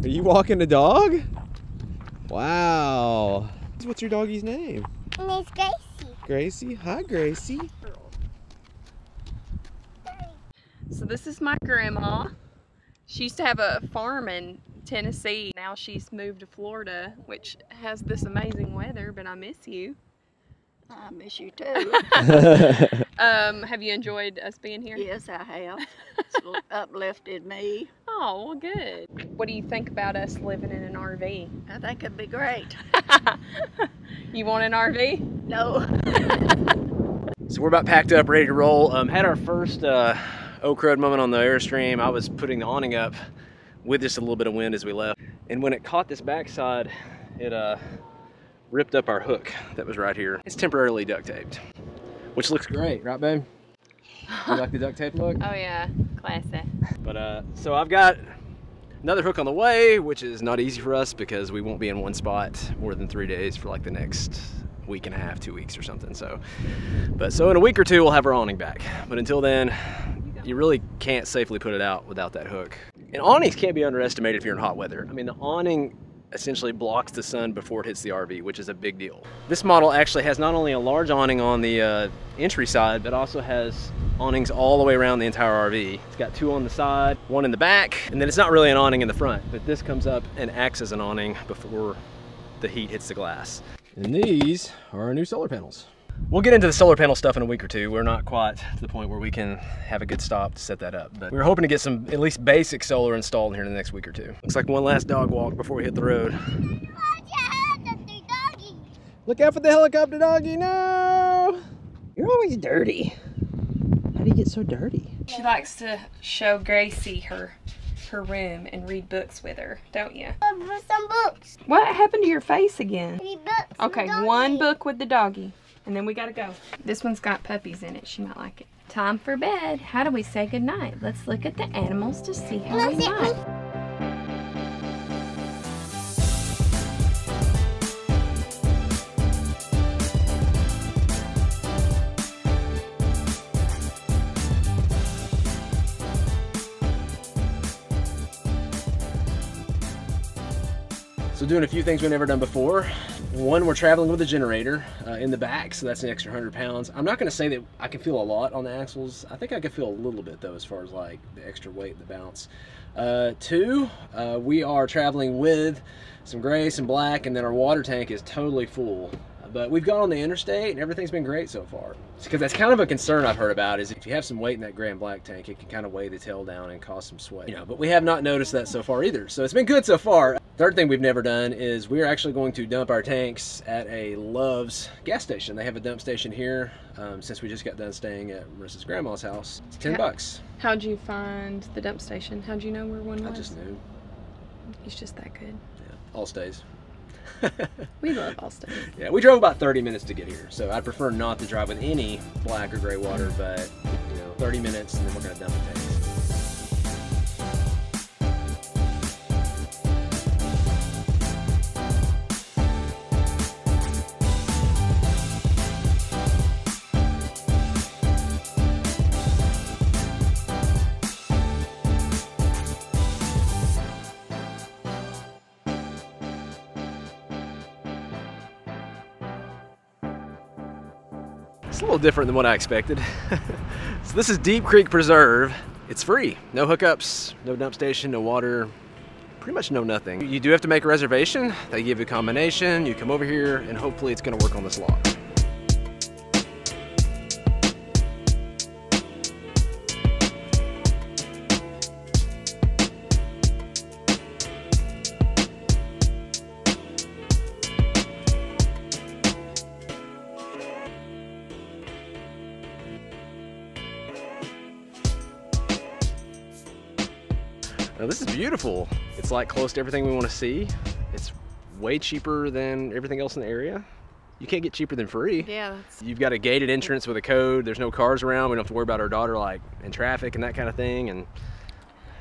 Are you walking the dog? Wow. What's your doggy's name? My name's Gracie. Gracie? Hi, Gracie. So this is my grandma. She used to have a farm in Tennessee. Now she's moved to Florida, which has this amazing weather, but I miss you. I miss you too. Have you enjoyed us being here? Yes, I have. It's uplifted me. Oh, well, good. What do you think about us living in an RV? I think it'd be great. You want an RV? No. So we're about packed up, ready to roll. Had our first oak crud moment on the Airstream. I was putting the awning up with just a little bit of wind as we left. And when it caught this backside, it ripped up our hook that was right here. It's temporarily duct taped, which looks great, right babe? You like the duct tape look? Oh yeah, classy. But so I've got another hook on the way, which is not easy for us because we won't be in one spot more than 3 days for like the next week and a half, 2 weeks or something. So in a week or two, we'll have our awning back. But until then, you really can't safely put it out without that hook. And awnings can't be underestimated if you're in hot weather. I mean, the awning essentially blocks the sun before it hits the RV, which is a big deal. This model actually has not only a large awning on the entry side, but also has awnings all the way around the entire RV. It's got 2 on the side, 1 in the back, and then it's not really an awning in the front, but this comes up and acts as an awning before the heat hits the glass. And these are our new solar panels. We'll get into the solar panel stuff in a week or two. We're not quite to the point where we can have a good stop to set that up, but we're hoping to get some at least basic solar installed here in the next week or two. Looks like one last dog walk before we hit the road. Look out for the helicopter doggy, no! You're always dirty. How do you get so dirty? She likes to show Gracie her room and read books with her, don't you? Some books. What happened to your face again? Read books. Okay, one book with the doggy, and then we gotta go. This one's got puppies in it. She might like it. Time for bed. How do we say goodnight? Let's look at the animals to see how we might. So doing a few things we've never done before. One, we're traveling with a generator in the back, so that's an extra 100 pounds. I'm not gonna say that I can feel a lot on the axles. I think I can feel a little bit though, as far as like the extra weight, the bounce. 2, we are traveling with some gray, some black, and then our water tank is totally full. But we've gone on the interstate and everything's been great so far. Because that's kind of a concern I've heard about, is if you have some weight in that gray and black tank, it can kind of weigh the tail down and cause some sweat. You know, but we have not noticed that so far either. So it's been good so far. Third thing we've never done is we're actually going to dump our tanks at a Love's gas station. They have a dump station here since we just got done staying at Marissa's grandma's house. It's 10 bucks. How'd you find the dump station? How'd you know where one was? I just knew. He's just that good. Yeah, all stays. We love Austin. Yeah, we drove about 30 minutes to get here, so I'd prefer not to drive with any black or gray water, but you know, 30 minutes and then we're gonna dump the tanks. It's a little different than what I expected. So this is Deep Creek Preserve. It's free. No hookups, no dump station, no water, pretty much no nothing. You do have to make a reservation. They give you a combination. You come over here and hopefully it's gonna work on this lot. Now this is beautiful. It's like close to everything we want to see. It's way cheaper than everything else in the area. You can't get cheaper than free. Yeah. You've got a gated entrance with a code. There's no cars around. We don't have to worry about our daughter like in traffic and that kind of thing. And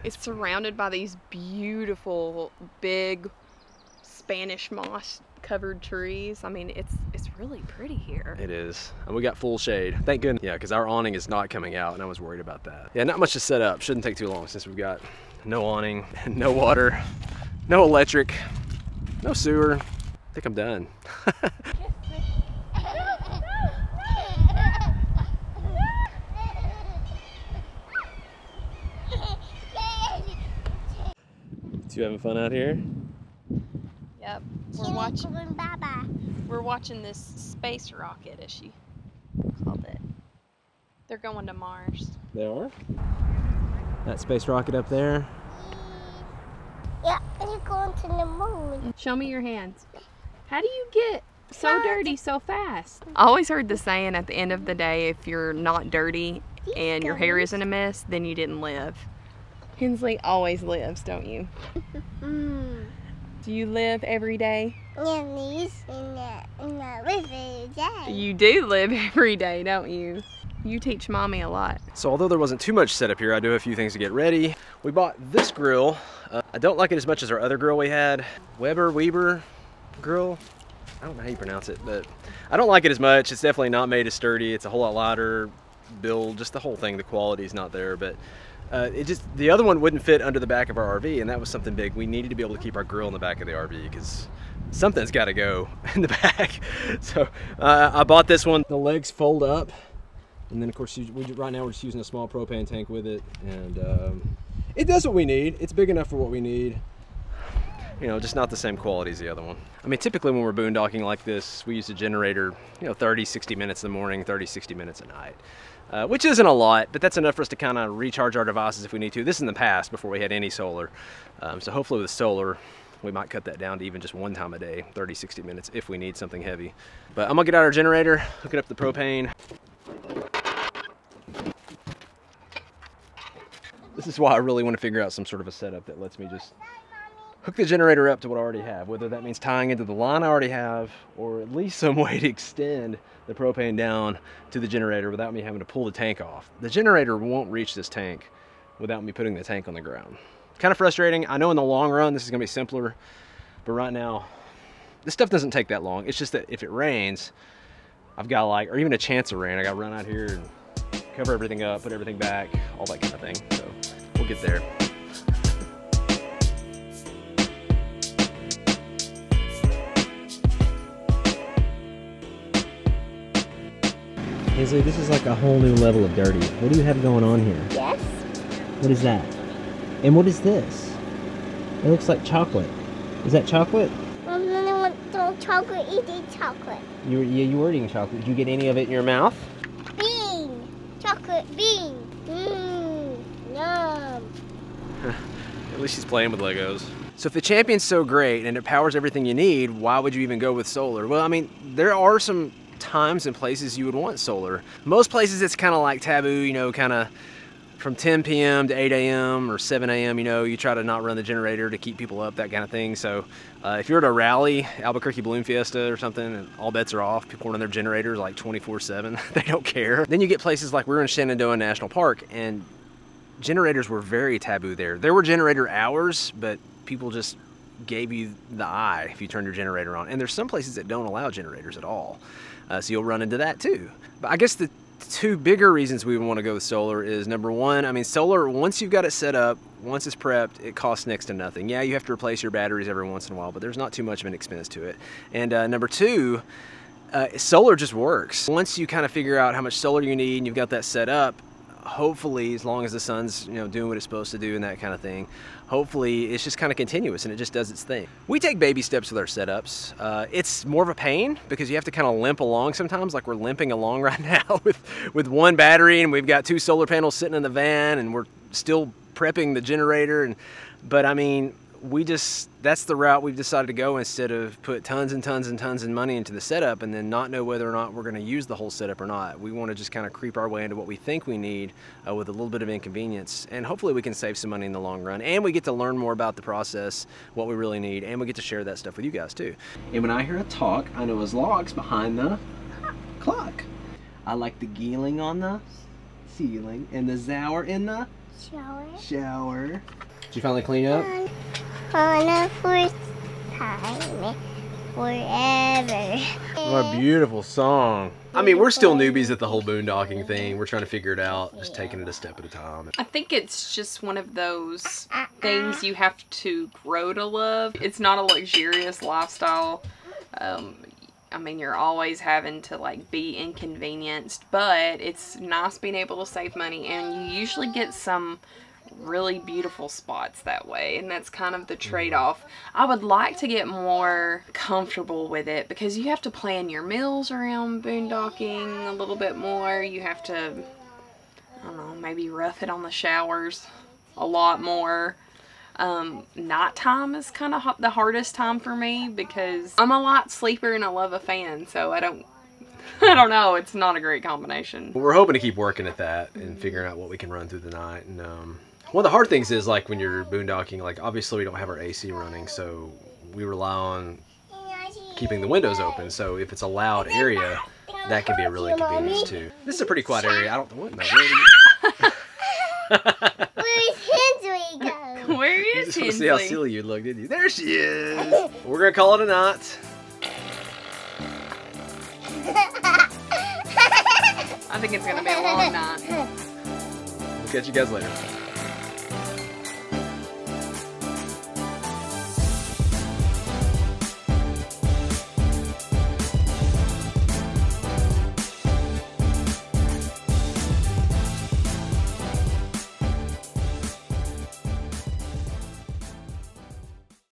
it's surrounded by these beautiful, big Spanish moss covered trees. I mean, it's really pretty here. It is. And we got full shade. Thank goodness. Yeah, because our awning is not coming out and I was worried about that. Yeah, not much to set up. Shouldn't take too long since we've got no awning, no water, No electric, no sewer. I think I'm done. You having fun out here? Yep. Bye-bye. We're watching this space rocket, as she called it. They're going to Mars. They are? That space rocket up there. Yeah, they're going to the moon. Show me your hands. How do you get so dirty so fast? I always heard the saying at the end of the day, if you're not dirty and your hair isn't a mess, then you didn't live. Hensley always lives, don't you? Do you live every day? Yeah, in the river, yeah. You do live every day, don't you? You teach Mommy a lot. So although there wasn't too much set up here, I do have a few things to get ready. We bought this grill. I don't like it as much as our other grill we had. Weber grill. I don't know how you pronounce it, but I don't like it as much. It's definitely not made as sturdy. It's a whole lot lighter build, just the whole thing. The quality is not there, but the other one wouldn't fit under the back of our RV, and that was something big. We needed to be able to keep our grill in the back of the RV because something's got to go in the back. So I bought this one. The legs fold up, and then of course right now we're just using a small propane tank with it, and it does what we need. It's big enough for what we need. You know, just not the same quality as the other one. I mean, typically when we're boondocking like this, we use a generator, 30, 60 minutes in the morning, 30, 60 minutes at night. Which isn't a lot, but that's enough for us to kind of recharge our devices if we need to. This is in the past, before we had any solar. So hopefully with solar, we might cut that down to even just one time a day, 30, 60 minutes, if we need something heavy. But I'm gonna get out our generator, hook it up to the propane. This is why I really want to figure out some sort of a setup that lets me just hook the generator up to what I already have, whether that means tying into the line I already have, or at least some way to extend the propane down to the generator without me having to pull the tank off. The generator won't reach this tank without me putting the tank on the ground. Kind of frustrating. I know in the long run this is gonna be simpler, but right now, this stuff doesn't take that long. It's just that if it rains, I've got or even a chance of rain, I gotta run out here and cover everything up, put everything back, all that kind of thing. So we'll get there. Hensley, this is like a whole new level of dirty. What do you have going on here? Yes. What is that? And what is this? It looks like chocolate. Is that chocolate? I really want some chocolate, eating chocolate. You were eating chocolate. Did you get any of it in your mouth? Bean. Chocolate bean. Yum. At least she's playing with Legos. So if the Champion's so great and it powers everything you need, why would you even go with solar? Well, I mean, there are some times and places you would want solar. Most places it's kind of like taboo, kind of from 10 p.m. to 8 a.m. or 7 a.m., you try to not run the generator to keep people up, that kind of thing. So if you're at a rally, Albuquerque Balloon Fiesta or something, and all bets are off, people run their generators like 24/7, they don't care. Then you get places like we're in Shenandoah National Park, and generators were very taboo there. There were generator hours, but people just gave you the eye if you turned your generator on. And there's some places that don't allow generators at all. So you'll run into that too. But I guess the two bigger reasons we would want to go with solar is, number one, I mean, solar, once you've got it set up, once it's prepped, it costs next to nothing. Yeah, you have to replace your batteries every once in a while, but there's not too much of an expense to it. And number two, solar just works. Once you kind of figure out how much solar you need and you've got that set up, hopefully, as long as the sun's doing what it's supposed to do and that kind of thing, hopefully it's just kind of continuous and it just does its thing. We take baby steps with our setups. It's more of a pain because you have to kind of limp along sometimes, like we're limping along right now with one battery, and we've got 2 solar panels sitting in the van, and we're still prepping the generator. But I mean, that's the route we've decided to go, instead of put tons and tons and tons of money into the setup and then not know whether or not we're going to use the whole setup or not. We want to just kind of creep our way into what we think we need with a little bit of inconvenience, and hopefully we can save some money in the long run, and we get to learn more about the process, what we really need, and we get to share that stuff with you guys too. And when I hear a talk, I know his log's behind the clock. I like the geeling on the ceiling and the zower in the shower. Did you finally clean up? For the first time, forever. What a beautiful song. I mean, we're still newbies at the whole boondocking thing. We're trying to figure it out, just taking it a step at a time. I think it's just one of those things you have to grow to love. It's not a luxurious lifestyle. I mean, you're always having to like be inconvenienced, but it's nice being able to save money, and you usually get some really beautiful spots that way, and that's kind of the trade-off. I would like to get more comfortable with it because you have to plan your meals around boondocking a little bit more. You have to, I don't know, maybe rough it on the showers a lot more. Nighttime is kind of the hardest time for me because I'm a light sleeper and I love a fan, so I don't know, it's not a great combination. We're hoping to keep working at that and figuring out what we can run through the night. And one of the hard things is, like, when you're boondocking, like, obviously we don't have our AC running, so we rely on keeping the windows open. So if it's a loud area, that can be a really inconvenience too. This is a pretty quiet area. I don't know what in the Where's Hensley go? Where You is just want to see Hensley? how silly you'd look, didn't you? There she is. We're gonna call it a night. I think it's gonna be a long night. We'll catch you guys later.